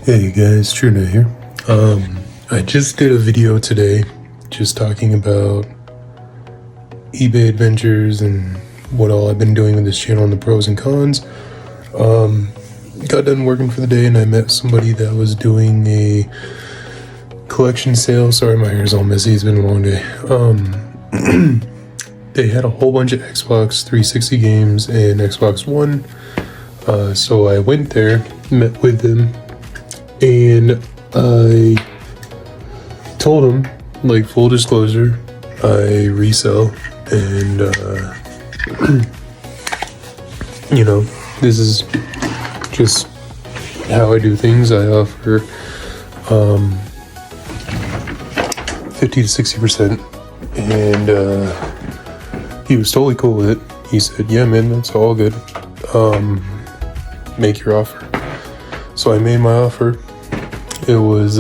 Hey guys, Trina here. I just did a video today just talking about eBay adventures and what all I've been doing with this channel and the pros and cons. Got done working for the day and I met somebody that was doing a collection sale. Sorry, my hair's all messy, it's been a long day. They had a whole bunch of Xbox 360 games and Xbox One. So I went there, met with them, and I told him, like, full disclosure, I resell, and you know, this is just how I do things. I offer 50 to 60%, and he was totally cool with it. He said, yeah man, that's all good, make your offer. So I made my offer. It was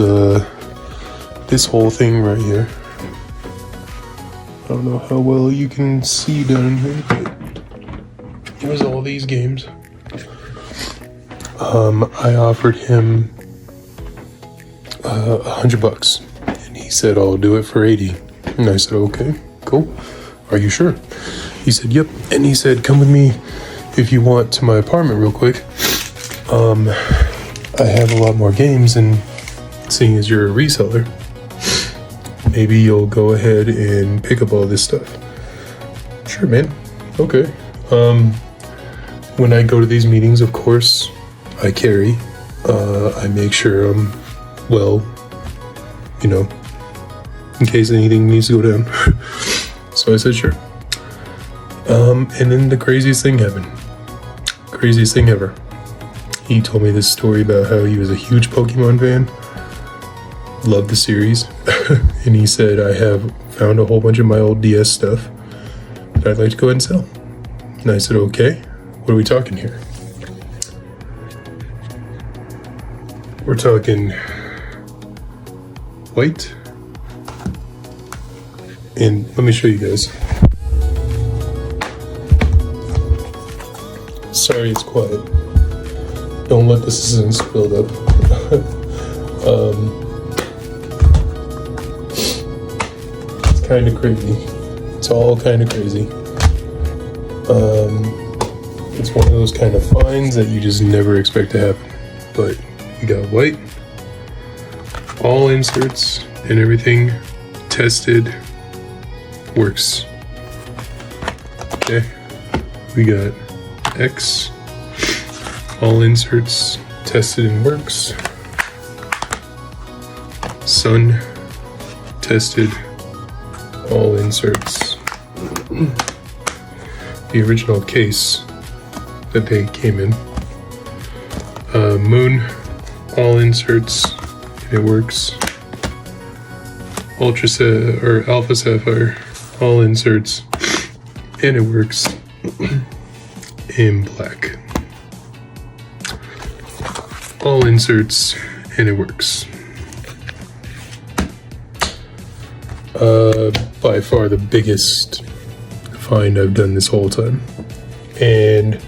this whole thing right here. I don't know how well you can see down here, but it was all these games. I offered him $100, and he said, I'll do it for 80. And I said, okay, cool. Are you sure? He said, yep. And he said, come with me if you want to my apartment real quick. I have a lot more games, and seeing as you're a reseller, maybe you'll go ahead and pick up all this stuff. Sure, man. Okay. When I go to these meetings, of course, I carry. I make sure I'm well, you know, in case anything needs to go down. So I said, sure. And then the craziest thing happened. Craziest thing ever. He told me this story about how he was a huge Pokemon fan, loved the series, and he said, I have found a whole bunch of my old DS stuff that I'd like to go ahead and sell. And I said, okay, what are we talking here? We're talking white, and let me show you guys. Sorry, it's quiet. Don't let the scissors build up. It's kind of crazy. It's all kind of crazy. It's one of those kind of finds that you just never expect to happen. But we got white, all inserts and everything tested, works. Okay, we got X, all inserts tested and works. Sun, tested, all inserts. The original case that they came in. Moon, all inserts, and it works. Alpha Sapphire, all inserts, and it works. In black, all inserts, and it works. By far the biggest find I've done this whole time, and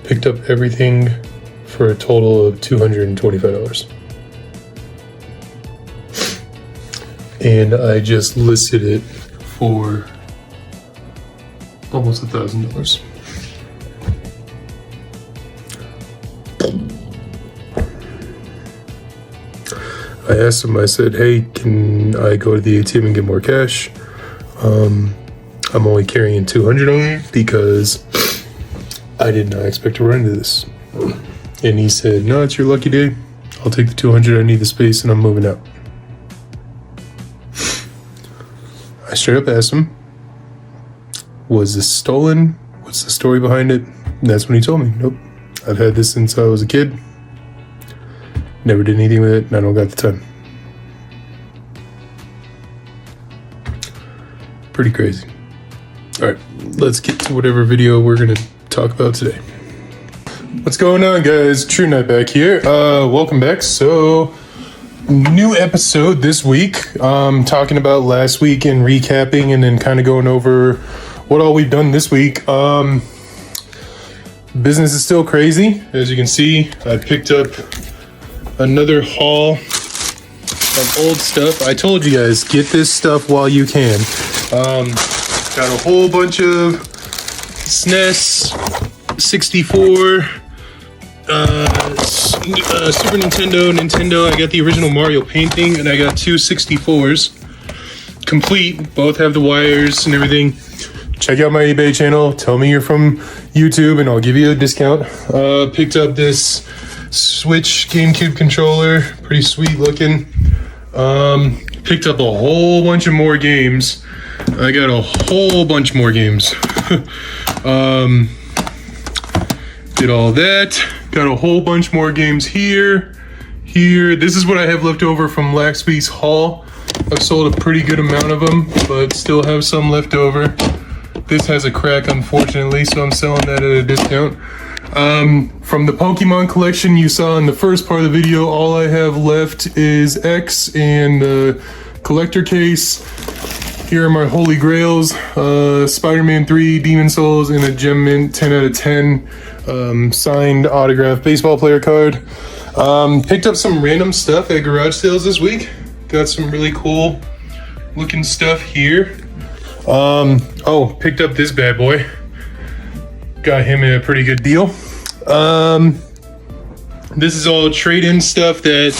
picked up everything for a total of $225. And I just listed it for almost $1,000. I asked him, I said, hey, can I go to the ATM and get more cash? I'm only carrying $200 on me because I did not expect to run into this. And he said, no, it's your lucky day. I'll take the $200, I need the space, and I'm moving out. I straight up asked him, was this stolen? What's the story behind it? And that's when he told me, nope, I've had this since I was a kid. Never did anything with it, and I don't got the time. Pretty crazy. Alright, let's get to whatever video we're gonna talk about today. What's going on, guys? True Night back here. Welcome back. So, new episode this week. Talking about last week and recapping, and then kind of going over what all we've done this week. Business is still crazy. As you can see, I picked up another haul of old stuff. I told you guys, get this stuff while you can. Got a whole bunch of SNES, 64, Super Nintendo. I got the original Mario painting, and I got two 64s. Complete. Both have the wires and everything. Check out my eBay channel. Tell me you're from YouTube, and I'll give you a discount. Picked up this Switch GameCube controller. Pretty sweet looking. Picked up a whole bunch of more games. I got a whole bunch more games. Did all that. Got a whole bunch more games here. This is what I have left over from last week's haul. I've sold a pretty good amount of them, but still have some left over. This has a crack, unfortunately, so I'm selling that at a discount. From the Pokemon collection you saw in the first part of the video, all I have left is X and the collector case. Here are my holy grails, Spider-Man 3, Demon Souls, and a Gem Mint 10 out of 10 signed autographed baseball player card. Picked up some random stuff at garage sales this week. Got some really cool looking stuff here. Picked up this bad boy. Got him in a pretty good deal. This is all trade-in stuff that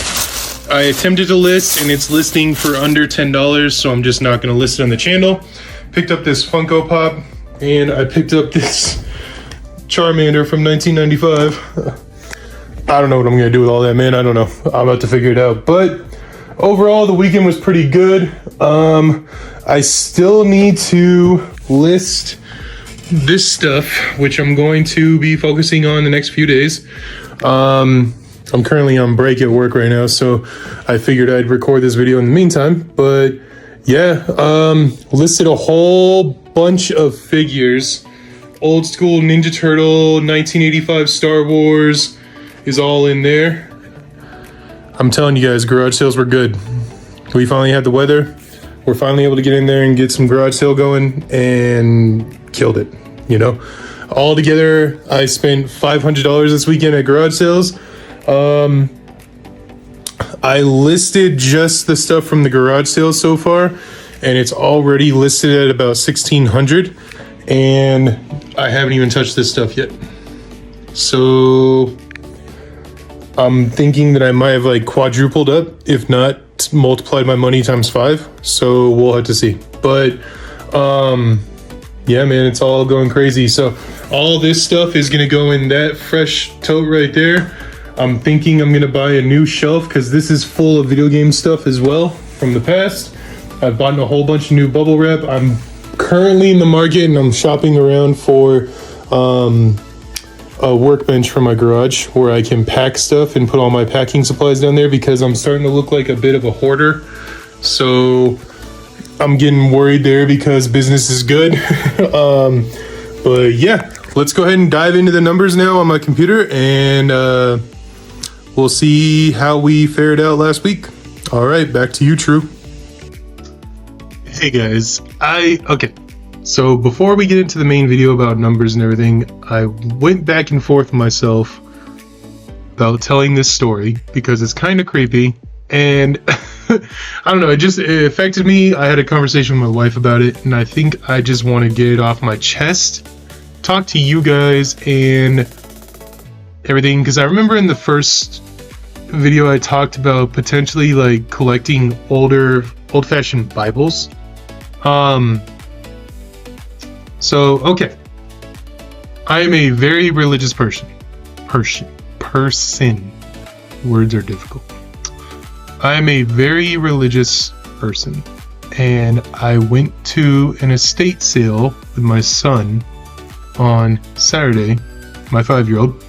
I attempted to list, and it's listing for under $10, so I'm just not going to list it on the channel. Picked up this Funko Pop, and I picked up this Charmander from 1995. I don't know what I'm going to do with all that, man. I don't know. I'm about to figure it out. But overall, the weekend was pretty good. I still need to list this stuff, which I'm going to be focusing on the next few days. I'm currently on break at work right now, so I figured I'd record this video in the meantime. But yeah, listed a whole bunch of figures. Old school Ninja Turtle, 1985 Star Wars is all in there. I'm telling you guys, garage sales were good. We finally had the weather. We're finally able to get in there and get some garage sale going, and killed it, you know. All together, I spent $500 this weekend at garage sales. I listed just the stuff from the garage sales so far, and it's already listed at about $1,600, and I haven't even touched this stuff yet. So I'm thinking that I might have like quadrupled up, if not multiplied my money times 5. So we'll have to see. But yeah, man, it's all going crazy. So all this stuff is gonna go in that fresh tote right there. I'm thinking I'm gonna buy a new shelf, because this is full of video game stuff as well from the past. I've bought a whole bunch of new bubble wrap. I'm currently in the market, and I'm shopping around for a workbench for my garage where I can pack stuff and put all my packing supplies down there, because I'm starting to look like a bit of a hoarder. So I'm getting worried there, because business is good. But yeah, let's go ahead and dive into the numbers now on my computer, and we'll see how we fared out last week. All right, back to you, True. Hey guys, okay. So before we get into the main video about numbers and everything, I went back and forth with myself about telling this story, because it's kind of creepy, and I don't know, it affected me. I had a conversation with my wife about it, and I think I just want to get it off my chest, talk to you guys and everything, because I remember in the first video I talked about potentially like collecting old-fashioned Bibles. So okay, I am a very religious person. Words are difficult. I am a very religious person, and I went to an estate sale with my son on Saturday, my 5-year-old.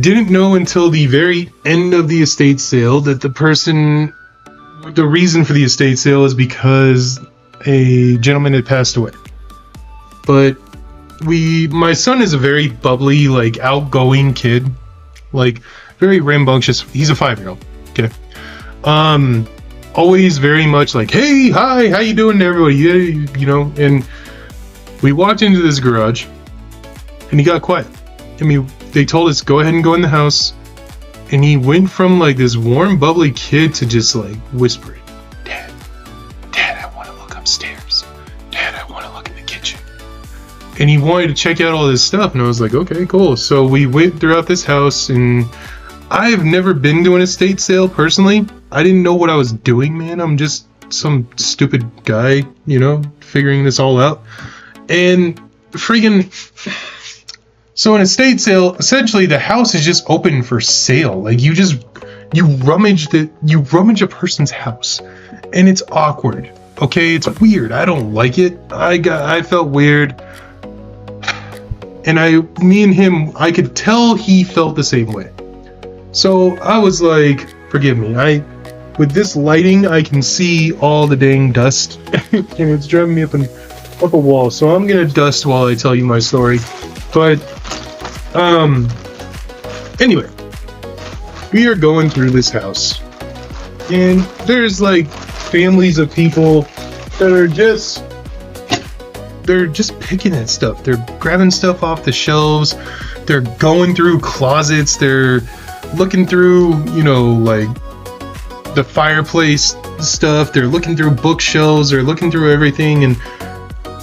Didn't know until the very end of the estate sale that the reason for the estate sale is because a gentleman had passed away. But my son is a very bubbly, like outgoing kid, like very rambunctious. He's a 5-year-old. Okay. Always very much like, hey, hi, how you doing to everybody? Yeah, you know, and we walked into this garage and he got quiet. I mean, they told us, go ahead and go in the house. And he went from like this warm, bubbly kid to just like whispering, Dad, I want to look upstairs. Dad, I want to look in the kitchen. And he wanted to check out all this stuff. And I was like, okay, cool. So we went throughout this house, and I've never been to an estate sale personally. I didn't know what I was doing, man. I'm just some stupid guy, you know, figuring this all out. And freaking... So an estate sale, essentially the house is just open for sale. Like you rummage a person's house, and it's awkward. Okay, it's weird. I don't like it. I felt weird. And me and him, I could tell he felt the same way. So I was like, forgive me. With this lighting, I can see all the dang dust, and it's driving me up a wall. So I'm gonna dust while I tell you my story. But anyway, we are going through this house, and there's like families of people that are they're just picking at stuff. They're grabbing stuff off the shelves. They're going through closets. They're looking through, you know, like the fireplace stuff. They're looking through bookshelves. They're looking through everything. And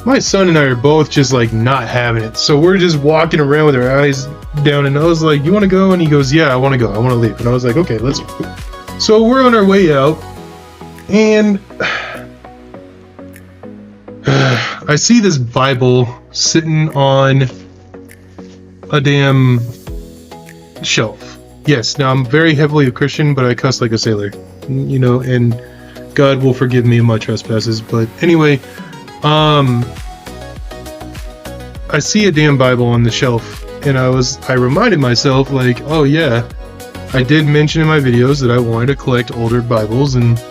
my son and I are both just like not having it. So we're just walking around with our eyes down, and I was like, you want to go? And he goes, yeah, I want to go. I want to leave. And I was like, okay, let's go. So we're on our way out, and I see this Bible sitting on a damn shelf. Yes, now I'm very heavily a Christian, but I cuss like a sailor, you know, and God will forgive me of my trespasses. But anyway, I see a damn Bible on the shelf, and I reminded myself, like, oh yeah, I did mention in my videos that I wanted to collect older Bibles and,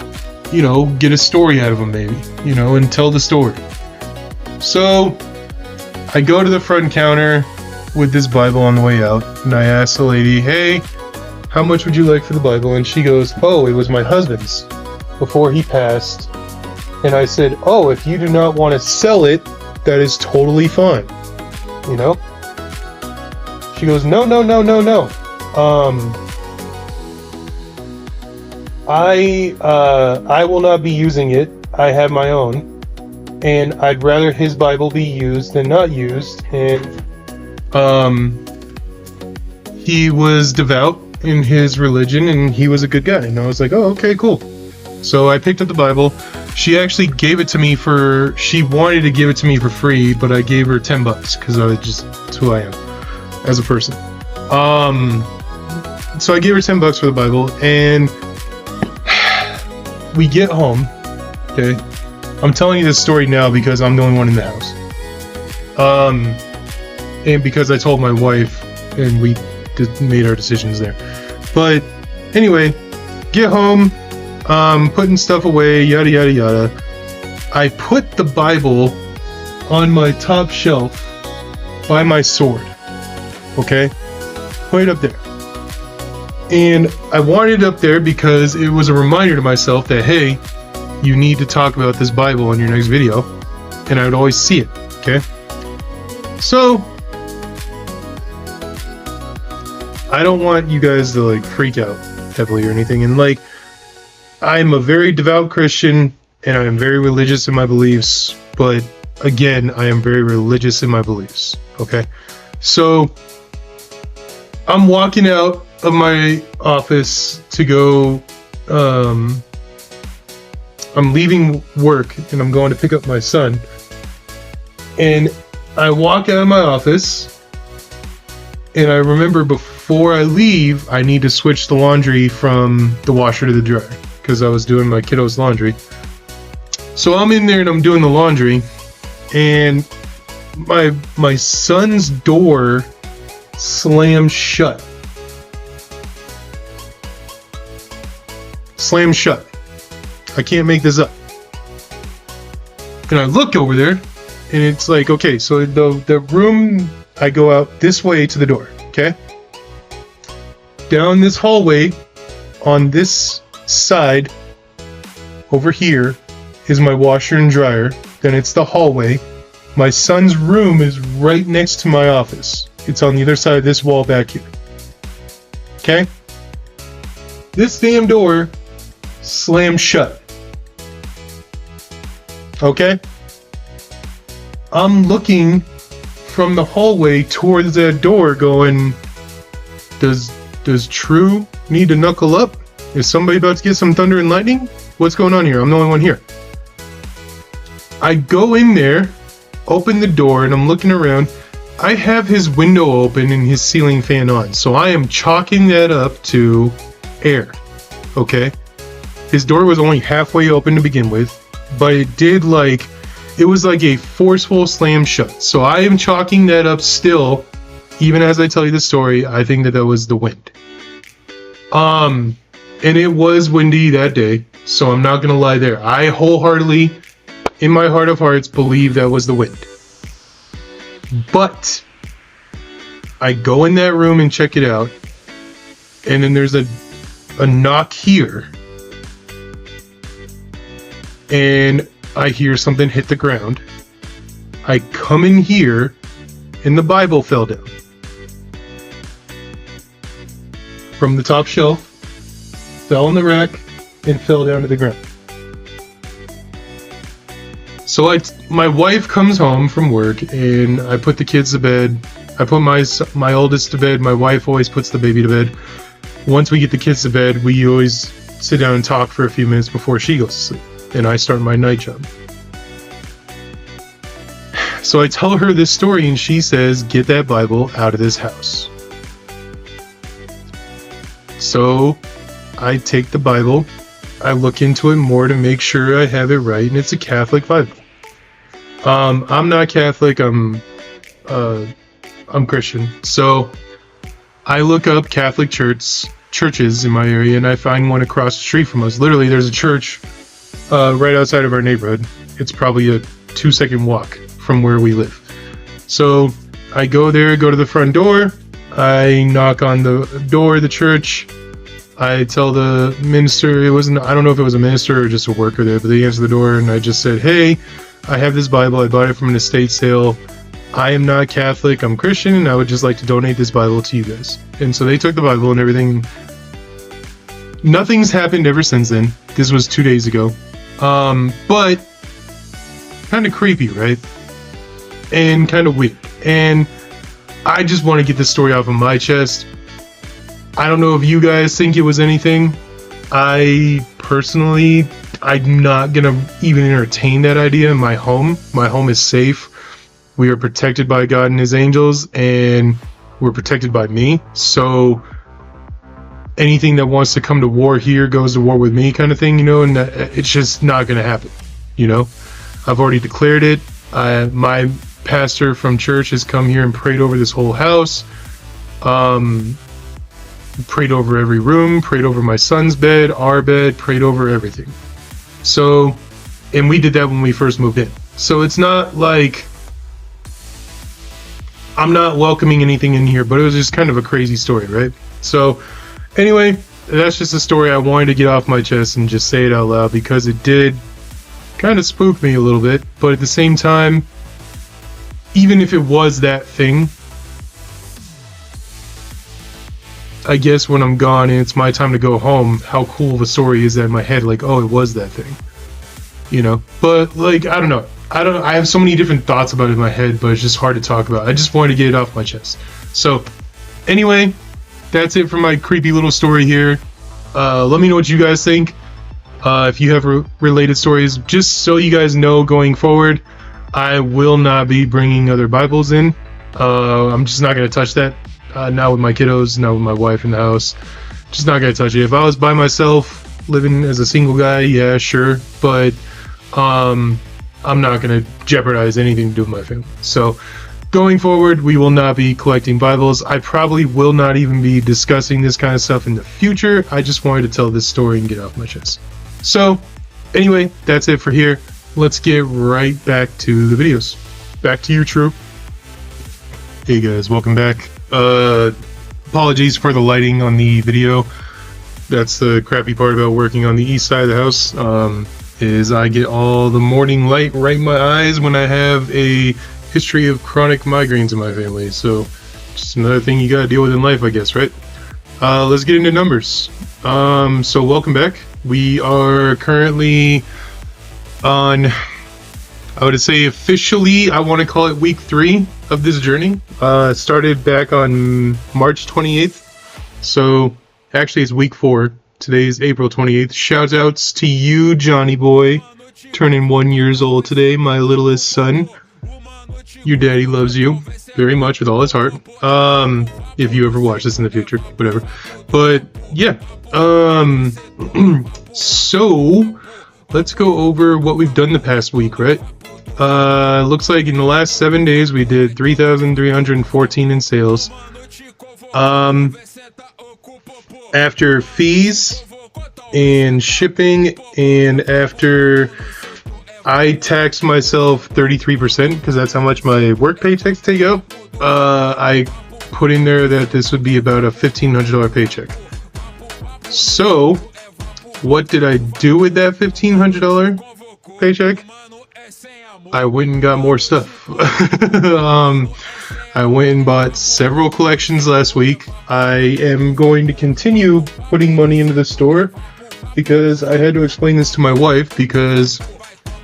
you know, get a story out of them maybe, you know, and tell the story. So I go to the front counter with this Bible on the way out, and I ask the lady, hey, how much would you like for the Bible? And she goes, oh, it was my husband's before he passed. And I said, oh, if you do not want to sell it, that is totally fine. You know? She goes, no. I will not be using it. I have my own. And I'd rather his Bible be used than not used. And he was devout in his religion, and he was a good guy. And I was like, oh, okay, cool. So I picked up the Bible. She actually gave it to me she wanted to give it to me for free, but I gave her $10 because that's who I am as a person. So I gave her $10 for the Bible, and we get home. Okay, I'm telling you this story now because I'm the only one in the house. And because I told my wife, and we made our decisions there. But anyway, get home. Putting stuff away, yada yada yada. I put the Bible on my top shelf by my sword. Okay? Put it up there. And I wanted it up there because it was a reminder to myself that, hey, you need to talk about this Bible in your next video. And I would always see it. Okay? So I don't want you guys to like freak out heavily or anything. And like, I'm a very devout Christian, and I am very religious in my beliefs, but again, I am very religious in my beliefs, okay? So, I'm walking out of my office to go, I'm leaving work, and I'm going to pick up my son, and I walk out of my office, and I remember before I leave, I need to switch the laundry from the washer to the dryer, because I was doing my kiddo's laundry. So I'm in there and I'm doing the laundry, and my son's door slammed shut. Slammed shut. I can't make this up. And I look over there, and it's like, okay, so the room, I go out this way to the door, okay? Down this hallway, on this side over here is my washer and dryer. Then it's the hallway. My son's room is right next to my office. It's on the other side of this wall back here. Okay? this damn door slammed shut. Okay? I'm looking from the hallway towards that door going, does True need to knuckle up? Is somebody about to get some thunder and lightning? What's going on here? I'm the only one here. I go in there, open the door, and I'm looking around. I have his window open and his ceiling fan on, so I am chalking that up to air. Okay? His door was only halfway open to begin with, but it was like a forceful slam shut. So I am chalking that up still, even as I tell you the story. I think that was the wind. And it was windy that day, so I'm not gonna lie there. I wholeheartedly, in my heart of hearts, believe that was the wind. But I go in that room and check it out, and then there's a knock here, and I hear something hit the ground. I come in here, and the Bible fell down from the top shelf, fell on the rack, and fell down to the ground. So my wife comes home from work, and I put the kids to bed. I put my oldest to bed. My wife always puts the baby to bed. Once we get the kids to bed, we always sit down and talk for a few minutes before she goes to sleep, and I start my night job. So I tell her this story, and she says, "Get that Bible out of this house." So I take the Bible, I look into it more to make sure I have it right, and it's a Catholic Bible. I'm not Catholic, I'm Christian. So I look up Catholic churches in my area, and I find one across the street from us. Literally, there's a church right outside of our neighborhood. It's probably a 2-second walk from where we live. So I go there, go to the front door, I knock on the door of the church. I tell the minister, I don't know if it was a minister or just a worker there, but they answered the door, and I just said, "Hey, I have this Bible. I bought it from an estate sale. I am not Catholic, I'm Christian, and I would just like to donate this Bible to you guys." And so they took the Bible and everything. Nothing's happened ever since then. This was 2 days ago. But kind of creepy, right? And kind of weird. And I just want to get this story off of my chest. I don't know if you guys think it was anything. I personally, I'm not gonna even entertain that idea in my home. My home is safe. We are protected by God and his angels, and we're protected by me. So anything that wants to come to war here goes to war with me, kind of thing, and it's just not gonna happen. I've already declared it. My pastor from church has come here and prayed over this whole house. Prayed over every room, prayed over my son's bed, our bed, prayed over everything. So, and we did that when we first moved in. So it's not like I'm not welcoming anything in here, but it was just kind of a crazy story, right? So anyway, that's just a story I wanted to get off my chest and just say it out loud, because it did kind of spook me a little bit. But at the same time, even if it was that thing, I guess when I'm gone and it's my time to go home, how cool of a story is that in my head? Like, oh, it was that thing, But I don't know. I have so many different thoughts about it in my head, but it's just hard to talk about. I just wanted to get it off my chest. So, anyway, that's it for my creepy little story here. Let me know what you guys think. If you have related stories, just so you guys know going forward, I will not be bringing other Bibles in. I'm just not going to touch that. Not with my kiddos, not with my wife in the house. Just not gonna touch it. If I was by myself, living as a single guy, yeah, sure. But I'm not gonna jeopardize anything to do with my family. So going forward, we will not be collecting Bibles. I probably will not even be discussing this kind of stuff in the future. I just wanted to tell this story and get off my chest. So anyway, that's it for here. Let's get right back to the videos. Back to you, True. Hey guys, welcome back. Apologies for the lighting on the video. That's the crappy part about working on the east side of the house, is I get all the morning light right in my eyes when I have a history of chronic migraines in my family. So just another thing you gotta deal with in life, I guess, right? Let's get into numbers. So welcome back. We are currently on, I would say officially, I want to call it week 3 of this journey. It started back on March 28th. So actually it's week 4. Today is April 28th. Shout outs to you, Johnny boy, turning 1 year old today, my littlest son. Your daddy loves you very much with all his heart. If you ever watch this in the future, whatever. But yeah, so let's go over what we've done the past week, right? Looks like in the last 7 days we did 3,314 in sales. After fees and shipping, and after I taxed myself 33% because that's how much my work paychecks take out, I put in there that this would be about a $1,500 paycheck. So what did I do with that $1,500 paycheck? I went and got more stuff. I went and bought several collections last week. I am going to continue putting money into the store because I had to explain this to my wife, because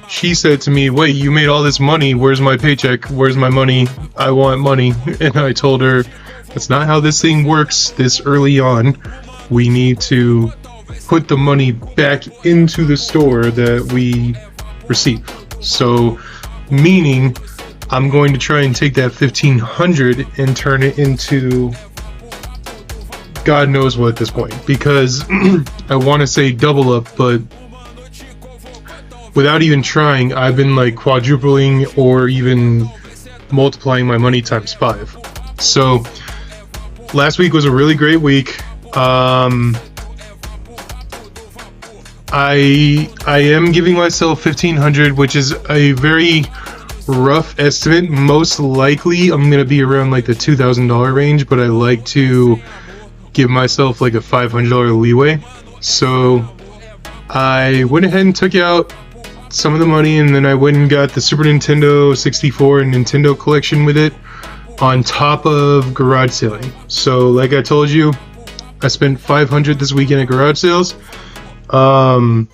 she said to me, wait, you made all this money, where's my paycheck, where's my money, I want money. And I told her, that's not how this thing works this early on. We need to put the money back into the store that we receive. So, meaning, I'm going to try and take that $1,500 and turn it into God knows what at this point, because I want to say double up, but without even trying, I've been like quadrupling or even multiplying my money times 5. So last week was a really great week. I am giving myself $1,500, which is a very rough estimate. Most likely I'm gonna be around like the $2,000 range, but I like to give myself like a $500 leeway. So I went ahead and took out some of the money, and then I went and got the Super Nintendo 64 and Nintendo collection with it on top of garage selling. So like I told you, I spent $500 this weekend at garage sales. And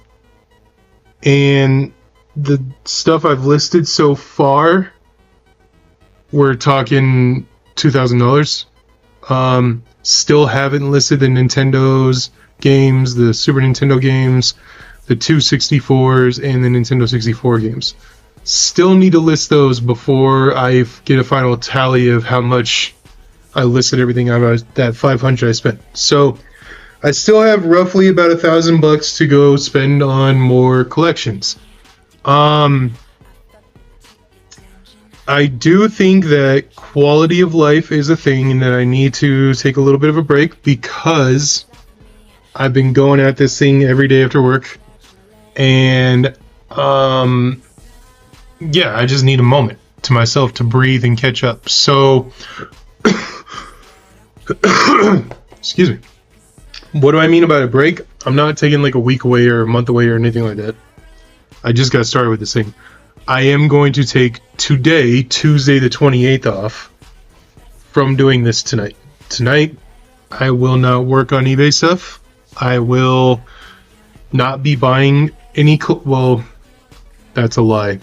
the stuff I've listed so far, we're talking $2,000. Still haven't listed the Nintendo's games, the Super Nintendo games, the 264s, and the Nintendo 64 games. Still need to list those before I get a final tally of how much I listed everything out of that $500 I spent. So I still have roughly about $1,000 to go spend on more collections. I do think that quality of life is a thing and that I need to take a little bit of a break, because I've been going at this thing every day after work. And yeah, I just need a moment to myself to breathe and catch up. So excuse me. What do I mean about a break? I'm not taking like a week away or a month away or anything like that. I just got started with this thing. I am going to take today, Tuesday the 28th, off from doing this tonight. Tonight, I will not work on eBay stuff. I will not be buying any... well, that's a lie.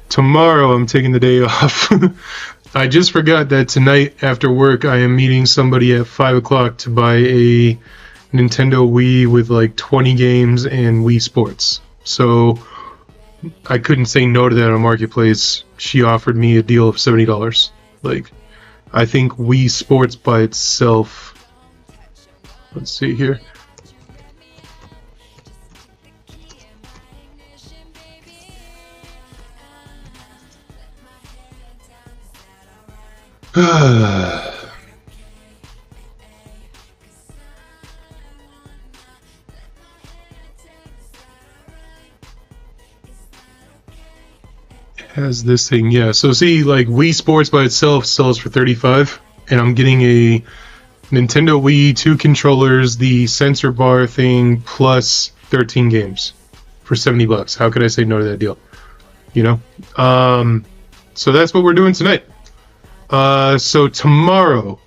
Tomorrow, I'm taking the day off. I just forgot that tonight after work, I am meeting somebody at 5 o'clock to buy a Nintendo Wii with like 20 games and Wii Sports. So I couldn't say no to that on Marketplace. She offered me a deal of $70. Like, I think Wii Sports by itself... let's see here. Has this thing, yeah. So see, like Wii Sports by itself sells for $35, and I'm getting a Nintendo Wii, 2 controllers, the sensor bar thing, plus 13 games for $70. How could I say no to that deal? You know? So that's what we're doing tonight. So tomorrow,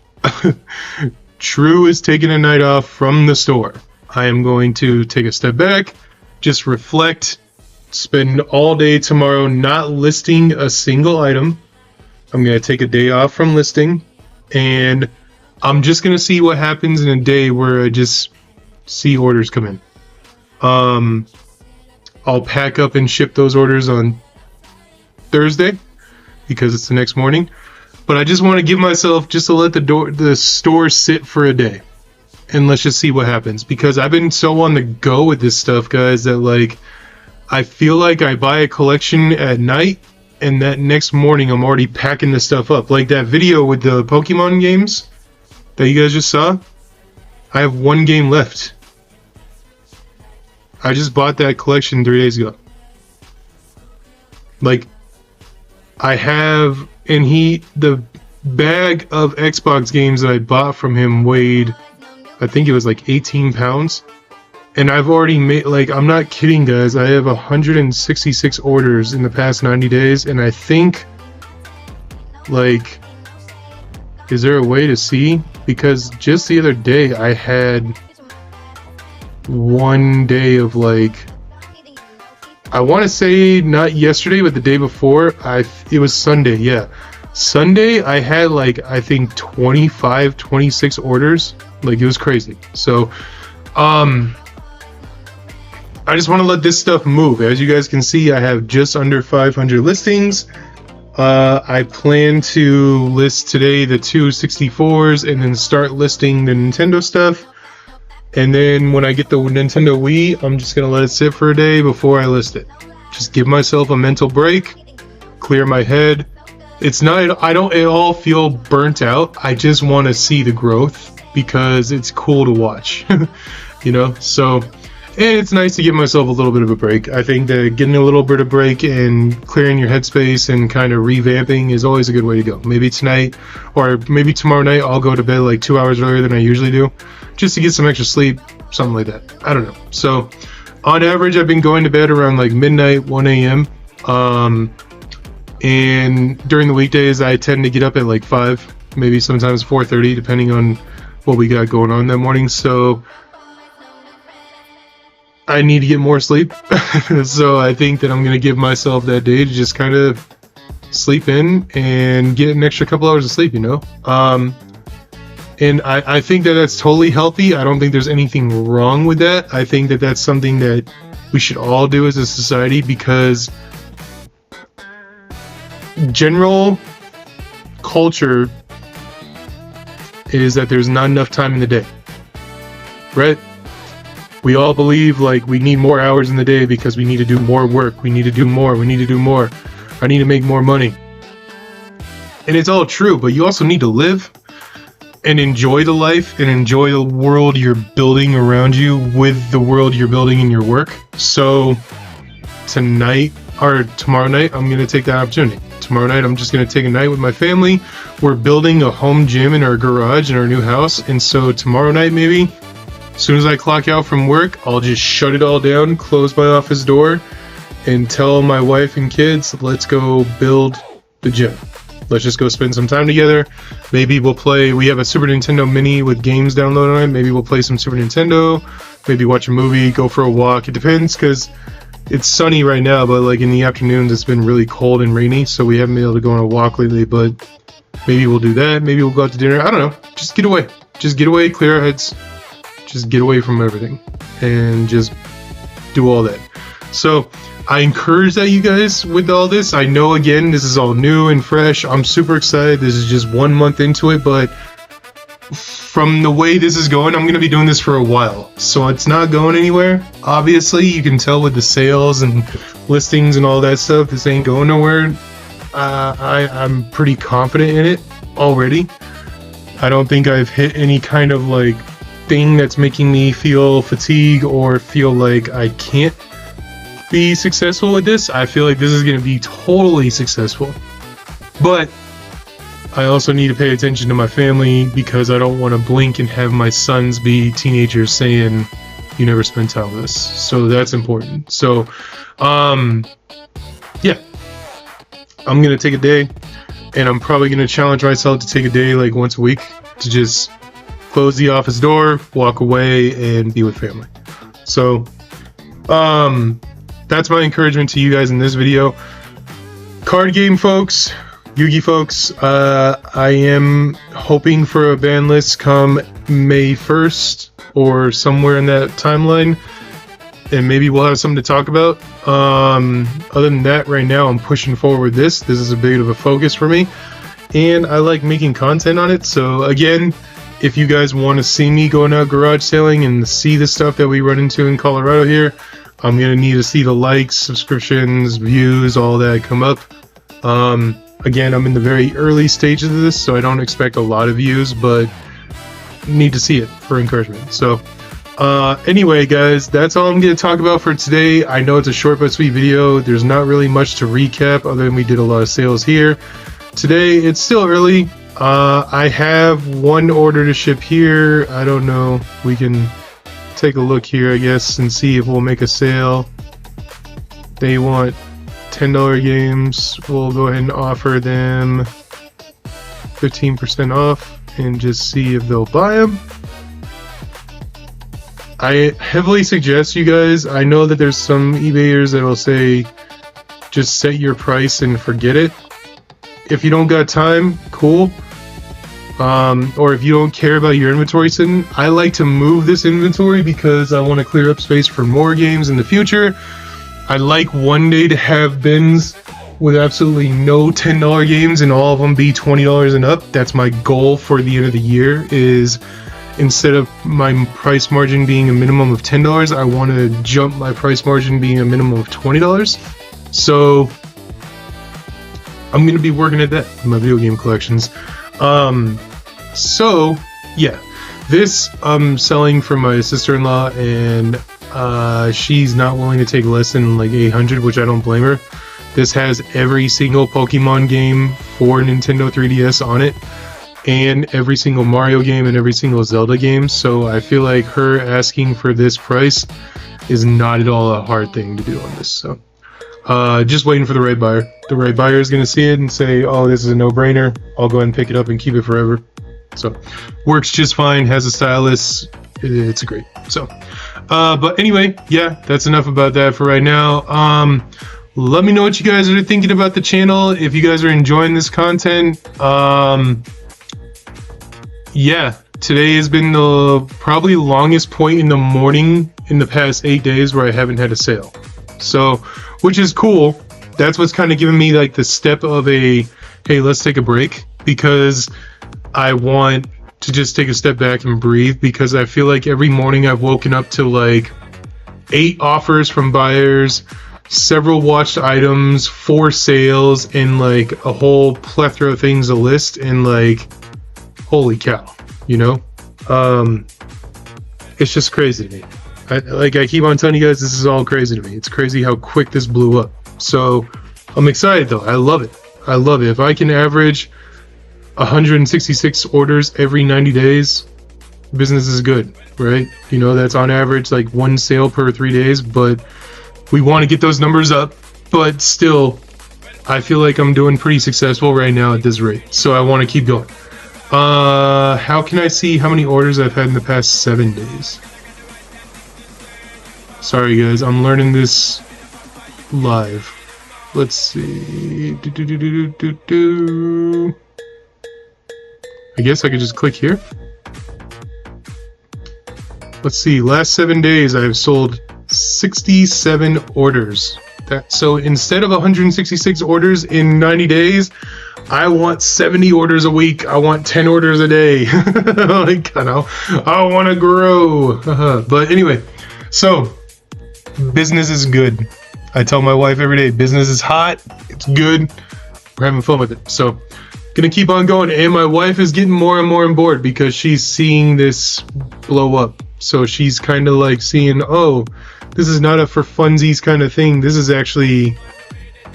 True is taking a night off from the store. I am going to take a step back, just reflect, spend all day tomorrow not listing a single item. I'm going to take a day off from listing, and I'm just going to see what happens in a day where I just see orders come in. I'll pack up and ship those orders on Thursday because it's the next morning. But I just want to give myself just to let the store sit for a day, and let's just see what happens, because I've been so on the go with this stuff, guys, that like I feel like I buy a collection at night and that next morning I'm already packing the stuff up. Like that video with the Pokemon games that you guys just saw. I have one game left. I just bought that collection 3 days ago. Like, I have, and the bag of Xbox games that I bought from him weighed, I think it was like 18 pounds. And I've already made, like, I'm not kidding, guys. I have 166 orders in the past 90 days. And I think, like, is there a way to see? Because just the other day I had one day of, like, I want to say not yesterday, but the day before, it was Sunday, yeah. Sunday, I had, like, I think 25, 26 orders. Like, it was crazy. So, I just want to let this stuff move. As you guys can see, I have just under 500 listings. I plan to list today the 264s and then start listing the Nintendo stuff. And then when I get the Nintendo Wii, I'm just going to let it sit for a day before I list it. Just give myself a mental break, clear my head. It's not, I don't at all feel burnt out. I just want to see the growth because it's cool to watch, you know? So, and it's nice to give myself a little bit of a break. I think that getting a little bit of break and clearing your headspace and kind of revamping is always a good way to go. Maybe tonight or maybe tomorrow night I'll go to bed like 2 hours earlier than I usually do, just to get some extra sleep, something like that. I don't know. So on average, I've been going to bed around like midnight, 1 a.m. And during the weekdays, I tend to get up at like 5, maybe sometimes 4:30, depending on what we got going on that morning. So I need to get more sleep. So I think that I'm going to give myself that day to just kind of sleep in and get an extra couple hours of sleep, you know? And I think that that's totally healthy. I don't think there's anything wrong with that. I think that that's something that we should all do as a society, because general culture is that there's not enough time in the day, right? We all believe like we need more hours in the day because we need to do more work. We need to do more. We need to do more. I need to make more money. And it's all true, but you also need to live and enjoy the life and enjoy the world you're building around you with the world you're building in your work. So tonight or tomorrow night, I'm going to take that opportunity. Tomorrow night, I'm just going to take a night with my family. We're building a home gym in our garage in our new house. And so tomorrow night, maybe, as soon as I clock out from work, I'll just shut it all down, close my office door, and tell my wife and kids, let's go build the gym. Let's just go spend some time together. Maybe we'll play, we have a Super Nintendo Mini with games downloaded on it. Maybe we'll play some Super Nintendo, maybe watch a movie, go for a walk. It depends, because it's sunny right now, but like in the afternoons it's been really cold and rainy, so we haven't been able to go on a walk lately, but maybe we'll do that. Maybe we'll go out to dinner. I don't know. Just get away. Just get away, clear our heads. Just get away from everything and just do all that. So I encourage that, you guys, with all this. I know, again, this is all new and fresh. I'm super excited. This is just 1 month into it, but from the way this is going, I'm going to be doing this for a while. So it's not going anywhere. Obviously, you can tell with the sales and listings and all that stuff, this ain't going nowhere. I'm pretty confident in it already. I don't think I've hit any kind of like thing that's making me feel fatigue or feel like I can't be successful with this. I feel like this is going to be totally successful. But I also need to pay attention to my family, because I don't want to blink and have my sons be teenagers saying, you never spend time with us. So that's important. So, yeah. I'm going to take a day, and I'm probably going to challenge myself to take a day like once a week to just close the office door, walk away, and be with family. So that's my encouragement to you guys in this video. Card game folks, Yu-Gi folks, I am hoping for a ban list come May 1st or somewhere in that timeline, and maybe we'll have something to talk about. Other than that, right now I'm pushing forward this is a bit of a focus for me, and I like making content on it. So again, if you guys want to see me going out garage sailing and see the stuff that we run into in Colorado here, I'm gonna need to see the likes, subscriptions, views, all that come up. Again, I'm in the very early stages of this, so I don't expect a lot of views, but need to see it for encouragement. So anyway guys, that's all I'm going to talk about for today. I know it's a short but sweet video. There's not really much to recap other than we did a lot of sales here today. It's still early. I have one order to ship here. I don't know, we can take a look here I guess and see if we'll make a sale. They want $10 games. We'll go ahead and offer them 15% off and just see if they'll buy them. I heavily suggest you guys, I know that there's some eBayers that will say just set your price and forget it. If you don't got time, cool. Or if you don't care about your inventory sitting, I like to move this inventory because I want to clear up space for more games in the future. I'd like one day to have bins with absolutely no $10 games and all of them be $20 and up. That's my goal for the end of the year, is instead of my price margin being a minimum of $10, I want to jump my price margin being a minimum of $20. So I'm going to be working at that in my video game collections. So yeah, this I'm selling for my sister-in-law, and she's not willing to take less than like 800, which I don't blame her. This has every single Pokemon game for Nintendo 3DS on it, and every single Mario game and every single Zelda game, so I feel like her asking for this price is not at all a hard thing to do on this. So just waiting for the right buyer. The right buyer is going to see it and say, oh, this is a no-brainer, I'll go ahead and pick it up and keep it forever. So works just fine, has a stylus, it's great. So but anyway, yeah, that's enough about that for right now. Let me know what you guys are thinking about the channel, if you guys are enjoying this content. Yeah, today has been the probably longest point in the morning in the past 8 days where I haven't had a sale. So, which is cool. That's what's kind of giving me like the step of a, hey, let's take a break, because I want to just take a step back and breathe, because I feel like every morning I've woken up to like 8 offers from buyers, several watched items, 4 sales, and like a whole plethora of things to list, and like, holy cow, you know? It's just crazy to me. I keep on telling you guys, this is all crazy to me. It's crazy how quick this blew up. So I'm excited though. I love it. I love it. If I can average 166 orders every 90 days, business is good, right? You know, that's on average like 1 sale per 3 days, but we want to get those numbers up. But still, I feel like I'm doing pretty successful right now at this rate, so I want to keep going. How can I see how many orders I've had in the past 7 days? Sorry guys, I'm learning this live. Let's see. I guess I could just click here. Let's see, last 7 days I've sold 67 orders. So instead of 166 orders in 90 days, I want 70 orders a week. I want 10 orders a day. Like, you know, I want to grow. But anyway, so business is good. I tell my wife every day, business is hot. It's good. We're having fun with it. So gonna keep on going. And my wife is getting more and more on board because she's seeing this blow up. So she's kind of like seeing, oh, this is not a for funsies kind of thing. This is actually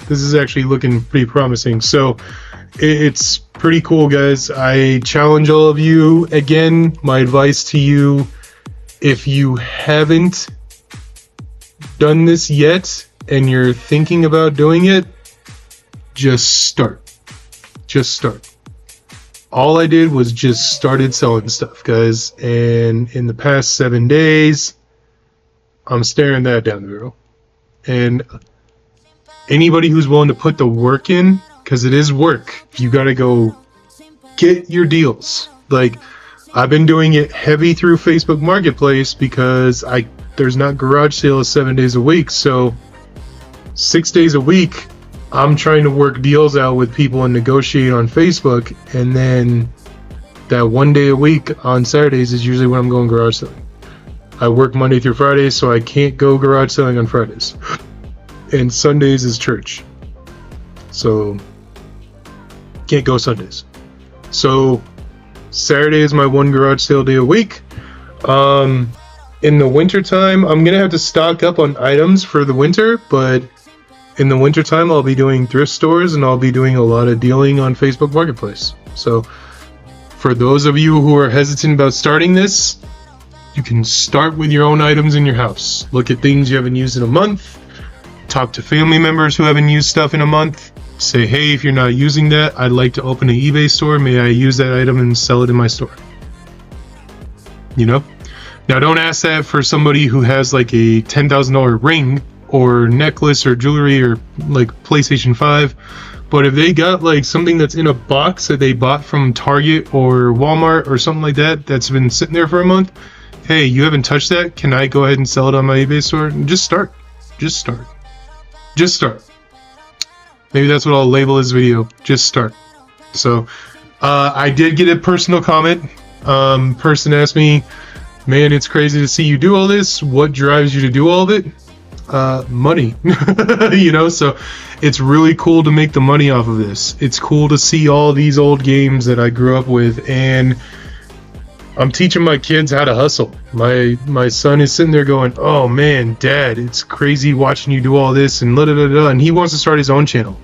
looking pretty promising. So it's pretty cool, guys. I challenge all of you. Again, my advice to you, if you haven't done this yet and you're thinking about doing it, just start. Just start. all I did was just started selling stuff, guys. And in the past 7 days, I'm staring that down the barrel. And anybody who's willing to put the work in, because it is work, you got to go get your deals. Like, I've been doing it heavy through Facebook Marketplace because there's not garage sales 7 days a week. So 6 days a week, I'm trying to work deals out with people and negotiate on Facebook, and then that 1 day a week on Saturdays is usually when I'm going garage selling. I work Monday through Friday, so I can't go garage selling on Fridays. And Sundays is church. So can't go Sundays. So Saturday is my one garage sale day a week. In the winter time, I'm gonna have to stock up on items for the winter, but in the wintertime, I'll be doing thrift stores and I'll be doing a lot of dealing on Facebook Marketplace. So for those of you who are hesitant about starting this, you can start with your own items in your house. Look at things you haven't used in a month. Talk to family members who haven't used stuff in a month. Say, hey, if you're not using that, I'd like to open an eBay store. May I use that item and sell it in my store? You know? Now, don't ask that for somebody who has like a $10,000 ring or necklace or jewelry or like PlayStation 5, but if they got like something that's in a box that they bought from Target or Walmart or something like that that's been sitting there for a month, hey, you haven't touched that, can I go ahead and sell it on my eBay store? Just start. Maybe that's what I'll label this video. Just start. So I did get a personal comment. Person asked me, man, it's crazy to see you do all this. What drives you to do all of it? Money. You know, so it's really cool to make the money off of this. It's cool to see all these old games that I grew up with, and I'm teaching my kids how to hustle. My son is sitting there going, oh man, Dad, it's crazy watching you do all this and and he wants to start his own channel.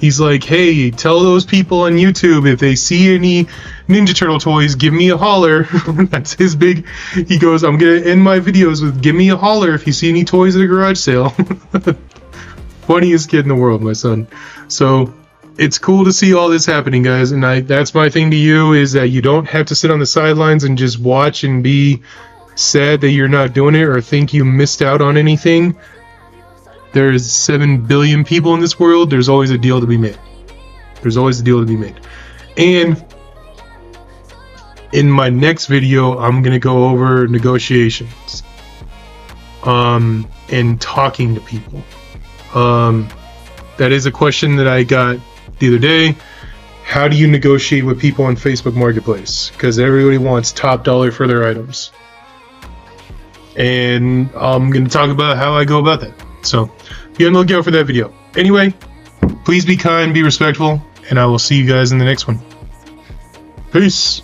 He's like, hey, tell those people on YouTube if they see any Ninja Turtle toys, give me a holler. That's his big. He goes, I'm going to end my videos with give me a holler if you see any toys at a garage sale. Funniest kid in the world, my son. So it's cool to see all this happening, guys. And that's my thing to you, is that you don't have to sit on the sidelines and just watch and be sad that you're not doing it or think you missed out on anything. There's 7 billion people in this world. There's always a deal to be made. And in my next video, I'm going to go over negotiations and talking to people. That is a question that I got the other day. How do you negotiate with people on Facebook Marketplace? Because everybody wants top dollar for their items. And I'm going to talk about how I go about that. So be on the lookout for that video. Anyway, please be kind, be respectful, and I will see you guys in the next one. Peace.